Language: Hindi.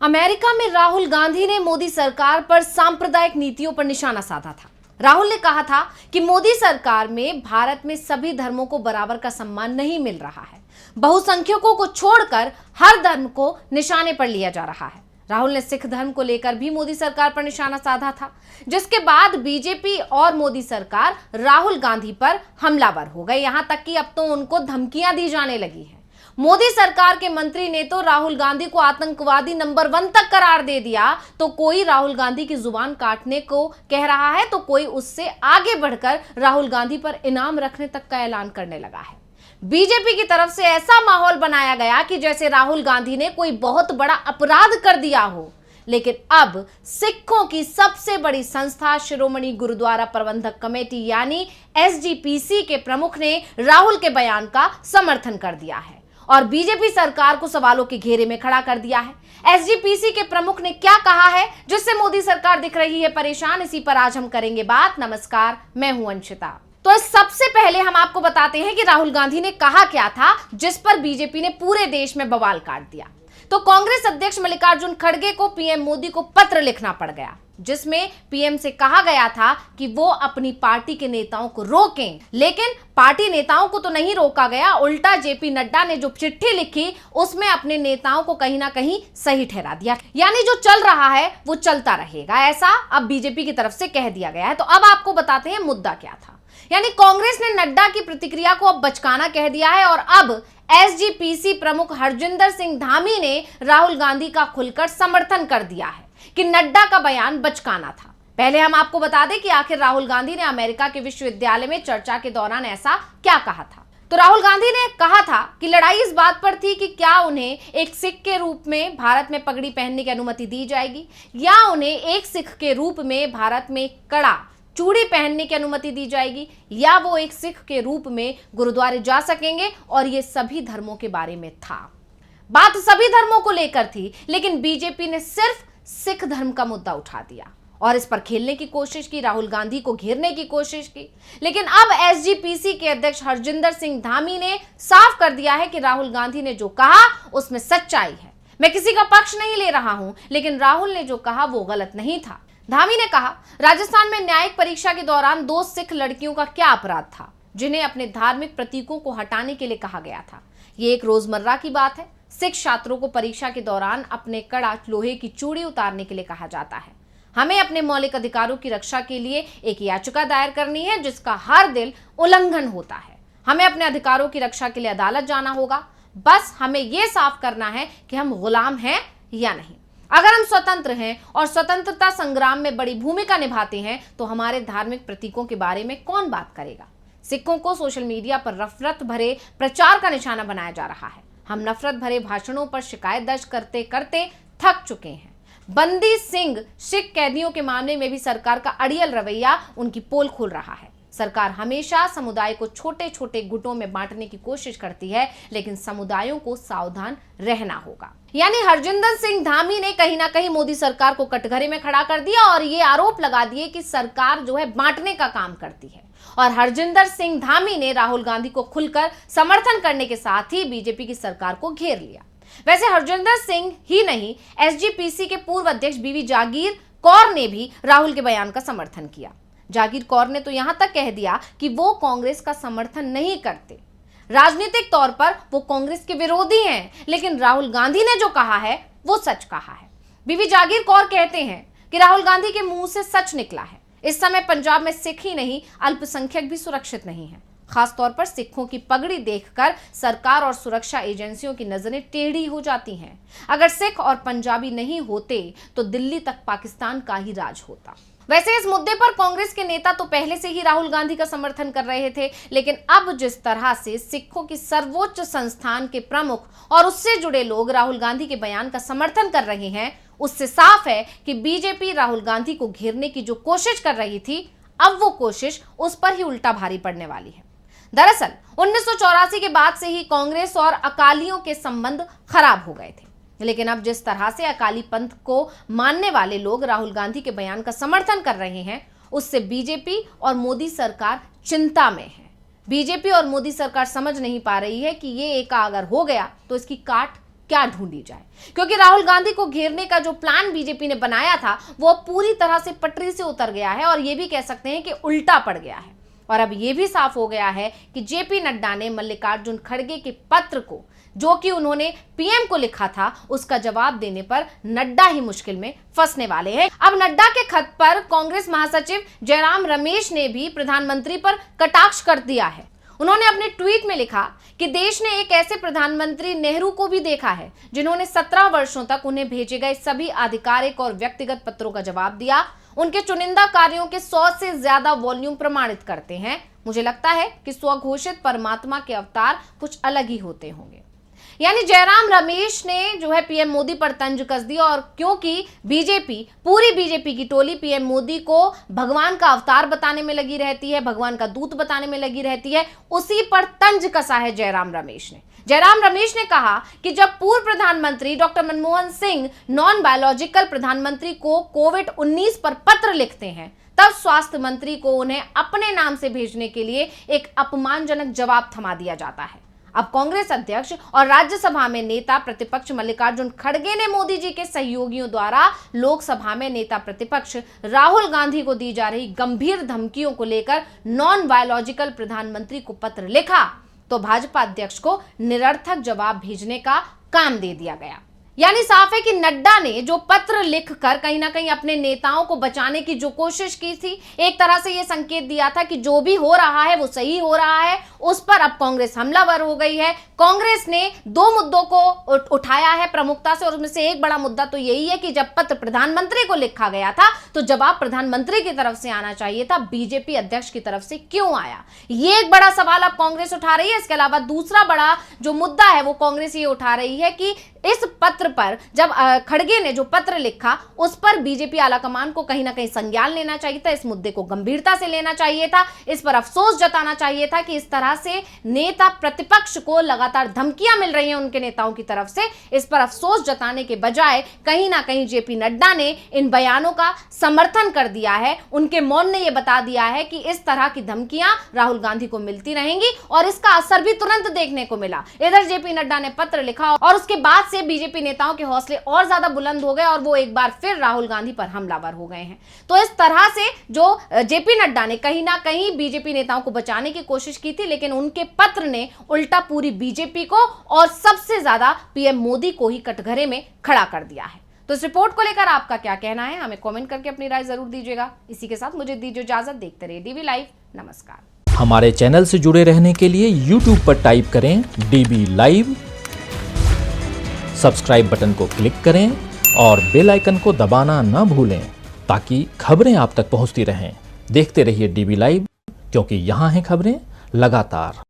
अमेरिका में राहुल गांधी ने मोदी सरकार पर सांप्रदायिक नीतियों पर निशाना साधा था। राहुल ने कहा था कि मोदी सरकार में भारत में सभी धर्मों को बराबर का सम्मान नहीं मिल रहा है। बहुसंख्यकों को छोड़कर हर धर्म को निशाने पर लिया जा रहा है। राहुल ने सिख धर्म को लेकर भी मोदी सरकार पर निशाना साधा था, जिसके बाद बीजेपी और मोदी सरकार राहुल गांधी पर हमलावर हो गए। यहां तक कि अब तो उनको धमकियां दी जाने लगी है। मोदी सरकार के मंत्री ने तो राहुल गांधी को आतंकवादी नंबर 1 तक करार दे दिया। तो कोई राहुल गांधी की जुबान काटने को कह रहा है, तो कोई उससे आगे बढ़कर राहुल गांधी पर इनाम रखने तक का ऐलान करने लगा है। बीजेपी की तरफ से ऐसा माहौल बनाया गया कि जैसे राहुल गांधी ने कोई बहुत बड़ा अपराध कर दिया हो। लेकिन अब सिखों की सबसे बड़ी संस्था शिरोमणि गुरुद्वारा प्रबंधक कमेटी यानी SGPC के प्रमुख ने राहुल के बयान का समर्थन कर दिया है और बीजेपी सरकार को सवालों के घेरे में खड़ा कर दिया है। SGPC के प्रमुख ने क्या कहा है जिससे मोदी सरकार दिख रही है परेशान, इसी पर आज हम करेंगे बात। नमस्कार, मैं हूं अंशिता। तो सबसे पहले हम आपको बताते हैं कि राहुल गांधी ने कहा क्या था जिस पर बीजेपी ने पूरे देश में बवाल काट दिया। तो कांग्रेस अध्यक्ष मल्लिकार्जुन खड़गे को पीएम मोदी को पत्र लिखना पड़ गया, जिसमें पीएम से कहा गया था कि वो अपनी पार्टी के नेताओं को रोकें। लेकिन पार्टी नेताओं को तो नहीं रोका गया, उल्टा जेपी नड्डा ने जो चिट्ठी लिखी उसमें अपने नेताओं को कहीं ना कहीं सही ठहरा दिया। यानी जो चल रहा है वो चलता रहेगा, ऐसा अब बीजेपी की तरफ से कह दिया गया है। तो अब आपको बताते हैं मुद्दा क्या था। यानी कांग्रेस ने नड्डा की प्रतिक्रिया को अब बचकाना कह दिया है और अब SGPC प्रमुख हरजिंदर सिंह धामी ने राहुल गांधी का खुलकर समर्थन कर दिया है कि नड्डा का बयान बचकाना था। पहले हम आपको बता दें कि आखिर राहुल गांधी ने अमेरिका के विश्वविद्यालय में चर्चा के दौरान ऐसा क्या कहा था। तो राहुल गांधी ने कहा था कि लड़ाई इस बात पर थी कि क्या उन्हें एक सिख के रूप में भारत में पगड़ी पहनने की अनुमति दी जाएगी या उन्हें एक सिख के रूप में भारत में कड़ा चूड़ी पहनने की अनुमति दी जाएगी या वो एक सिख के रूप में गुरुद्वारे जा सकेंगे। और ये सभी धर्मों के बारे में था, बात सभी धर्मों को लेकर थी। लेकिन बीजेपी ने सिर्फ सिख धर्म का मुद्दा उठा दिया और इस पर खेलने की कोशिश की, राहुल गांधी को घेरने की कोशिश की। लेकिन अब SGPC के अध्यक्ष हरजिंदर सिंह धामी ने साफ कर दिया है कि राहुल गांधी ने जो कहा उसमें सच्चाई है। मैं किसी का पक्ष नहीं ले रहा हूं, लेकिन राहुल ने जो कहा वो गलत नहीं था। धामी ने कहा, राजस्थान में न्यायिक परीक्षा के दौरान 2 सिख लड़कियों का क्या अपराध था जिन्हें अपने धार्मिक प्रतीकों को हटाने के लिए कहा गया था। ये एक रोजमर्रा की बात है। सिख छात्रों को परीक्षा के दौरान अपने कड़ा लोहे की चूड़ी उतारने के लिए कहा जाता है। हमें अपने मौलिक अधिकारों की रक्षा के लिए एक याचिका दायर करनी है जिसका हर दिन उल्लंघन होता है। हमें अपने अधिकारों की रक्षा के लिए अदालत जाना होगा। बस हमें यह साफ करना है कि हम गुलाम हैं या नहीं। अगर हम स्वतंत्र हैं और स्वतंत्रता संग्राम में बड़ी भूमिका निभाते हैं तो हमारे धार्मिक प्रतीकों के बारे में कौन बात करेगा। सिखों को सोशल मीडिया पर नफरत भरे प्रचार का निशाना बनाया जा रहा है। हम नफरत भरे भाषणों पर शिकायत दर्ज करते करते थक चुके हैं। बंदी सिंह सिख कैदियों के मामले में भी सरकार का अड़ियल रवैया उनकी पोल खोल रहा है। सरकार हमेशा समुदाय को छोटे छोटे गुटों में बांटने की कोशिश करती है, लेकिन समुदायों को सावधान रहना होगा। यानी हरजिंदर सिंह धामी ने कहीं ना कहीं मोदी सरकार को कटघरे में खड़ा कर दिया और ये आरोप लगा दिए कि सरकार जो है बांटने का काम करती है। और हरजिंदर सिंह धामी ने राहुल गांधी को खुलकर समर्थन करने के साथ ही बीजेपी की सरकार को घेर लिया। वैसे हरजिंदर सिंह ही नहीं, SGPC के पूर्व अध्यक्ष बीवी जागीर कौर ने भी राहुल के बयान का समर्थन किया। जागीर कौर ने तो यहां तक कह दिया कि वो कांग्रेस का समर्थन नहीं करते, राजनीतिक तौर पर वो कांग्रेस के विरोधी हैं, लेकिन राहुल गांधी ने जो कहा है वो सच कहा है। बीवी जागीर कौर कहते हैं कि राहुल गांधी के मुंह से सच निकला है। इस समय पंजाब में सिख ही नहीं, अल्पसंख्यक भी सुरक्षित नहीं है। खासतौर पर सिखों की पगड़ी देखकर सरकार और सुरक्षा एजेंसियों की नजरें टेढ़ी हो जाती हैं। अगर सिख और पंजाबी नहीं होते तो दिल्ली तक पाकिस्तान का ही राज होता। वैसे इस मुद्दे पर कांग्रेस के नेता तो पहले से ही राहुल गांधी का समर्थन कर रहे थे, लेकिन अब जिस तरह से सिखों की सर्वोच्च संस्थान के प्रमुख और उससे जुड़े लोग राहुल गांधी के बयान का समर्थन कर रहे हैं, उससे साफ है कि बीजेपी राहुल गांधी को घेरने की जो कोशिश कर रही थी, अब वो कोशिश उस पर ही उल्टा भारी पड़ने वाली है। दरअसल 1984 के बाद से ही कांग्रेस और अकालियों के संबंध खराब हो गए थे, लेकिन अब जिस तरह से अकाली पंथ को मानने वाले लोग राहुल गांधी के बयान का समर्थन कर रहे हैं, उससे बीजेपी और मोदी सरकार चिंता में है। बीजेपी और मोदी सरकार समझ नहीं पा रही है कि ये एका अगर हो गया तो इसकी काट क्या ढूंढी जाए, क्योंकि राहुल गांधी को घेरने का जो प्लान बीजेपी ने बनाया था वो पूरी तरह से पटरी से उतर गया है और ये भी कह सकते हैं कि उल्टा पड़ गया है। और अब ये भी साफ हो गया है कि जेपी नड्डा ने मल्लिकार्जुन खड़गे के पत्र को, जो कि उन्होंने पीएम को लिखा था, उसका जवाब देने पर नड्डा ही मुश्किल में फंसने वाले हैं। अब नड्डा के खत पर कांग्रेस महासचिव जयराम रमेश ने भी प्रधानमंत्री पर कटाक्ष कर दिया है। उन्होंने अपने ट्वीट में लिखा कि देश ने एक ऐसे प्रधानमंत्री नेहरू को भी देखा है जिन्होंने 17 वर्षों तक उन्हें भेजे गए सभी आधिकारिक और व्यक्तिगत पत्रों का जवाब दिया। उनके चुनिंदा कार्यों के 100 से ज्यादा वॉल्यूम प्रमाणित करते हैं। मुझे लगता है कि स्वघोषित परमात्मा के अवतार कुछ अलग ही होते होंगे। यानी जयराम रमेश ने जो है पीएम मोदी पर तंज कस दिया, और क्योंकि पूरी बीजेपी की टोली पीएम मोदी को भगवान का अवतार बताने में लगी रहती है, भगवान का दूत बताने में लगी रहती है, उसी पर तंज कसा है जयराम रमेश ने। जयराम रमेश ने कहा कि जब पूर्व प्रधानमंत्री doctor Manmohan Singh non biological प्रधानमंत्री को कोविड-19 पर पत्र लिखते हैं, तब स्वास्थ्य मंत्री को उन्हें अपने नाम से भेजने के लिए एक अपमानजनक जवाब थमा दिया जाता है। अब कांग्रेस अध्यक्ष और राज्यसभा में नेता प्रतिपक्ष मल्लिकार्जुन खड़गे ने मोदी जी के सहयोगियों द्वारा लोकसभा में नेता प्रतिपक्ष राहुल गांधी को दी जा रही गंभीर धमकियों को लेकर नॉन बायोलॉजिकल प्रधानमंत्री को पत्र लिखा, तो भाजपा अध्यक्ष को निरर्थक जवाब भेजने का काम दे दिया गया। यानी साफ है कि नड्डा ने जो पत्र लिखकर कहीं ना कहीं अपने नेताओं को बचाने की जो कोशिश की थी, एक तरह से यह संकेत दिया था कि जो भी हो रहा है वो सही हो रहा है, उस पर अब कांग्रेस हमलावर हो गई है। कांग्रेस ने 2 मुद्दों को उठाया है प्रमुखता से, और उसमें से एक बड़ा मुद्दा तो यही है कि जब पत्र प्रधानमंत्री को लिखा गया था तो जवाब प्रधानमंत्री की तरफ से आना चाहिए था, बीजेपी अध्यक्ष की तरफ से क्यों आया, ये एक बड़ा सवाल अब कांग्रेस उठा रही है। इसके अलावा दूसरा बड़ा जो मुद्दा है वो कांग्रेस ये उठा रही है कि इस पत्र पर जब खड़गे ने जो पत्र लिखा उस पर बीजेपी आलाकमान को कहीं ना कहीं संज्ञान लेना चाहिए था, इस मुद्दे को गंभीरता से लेना चाहिए था, इस पर अफसोस जताना चाहिए था कि इस तरह से नेता प्रतिपक्ष को लगातार धमकियां मिल रही हैं उनके नेताओं की तरफ से। इस पर अफसोस जताने के बजाय कहीं ना कहीं जेपी नड्डा ने इन बयानों का समर्थन कर दिया है। उनके मौन ने यह बता दिया है कि इस तरह की धमकियां राहुल गांधी को मिलती रहेंगी और इसका असर भी तुरंत देखने को मिला। इधर जेपी नड्डा ने पत्र लिखा और उसके बाद से बीजेपी नेताओं के हौसले और ज्यादा बुलंद हो गए और वो एक बार फिर राहुल गांधी पर हमलावर हो गए हैं। तो इस तरह से जो जेपी नड्डा ने कहीं ना कहीं बीजेपी नेताओं को बचाने की कोशिश की थी, लेकिन उनके पत्र ने उल्टा पूरी बीजेपी को और सबसे ज्यादा पीएम मोदी को ही कटघरे में खड़ा कर दिया है। तो इस रिपोर्ट को लेकर आपका क्या कहना है, हमें कमेंट करके अपनी राय जरूर दीजिएगा। इसी के साथ मुझे दीजिए इजाजत। देखते रहिए डीबी लाइव। नमस्कार। हमारे चैनल से जुड़े रहने के लिए YouTube पर टाइप करें डीबी लाइव, सब्सक्राइब बटन को क्लिक करें और बेल आइकन को दबाना ना भूलें ताकि खबरें आप तक पहुंचती रहें। देखते रहिए डीबी लाइव, क्योंकि यहाँ हैं खबरें लगातार।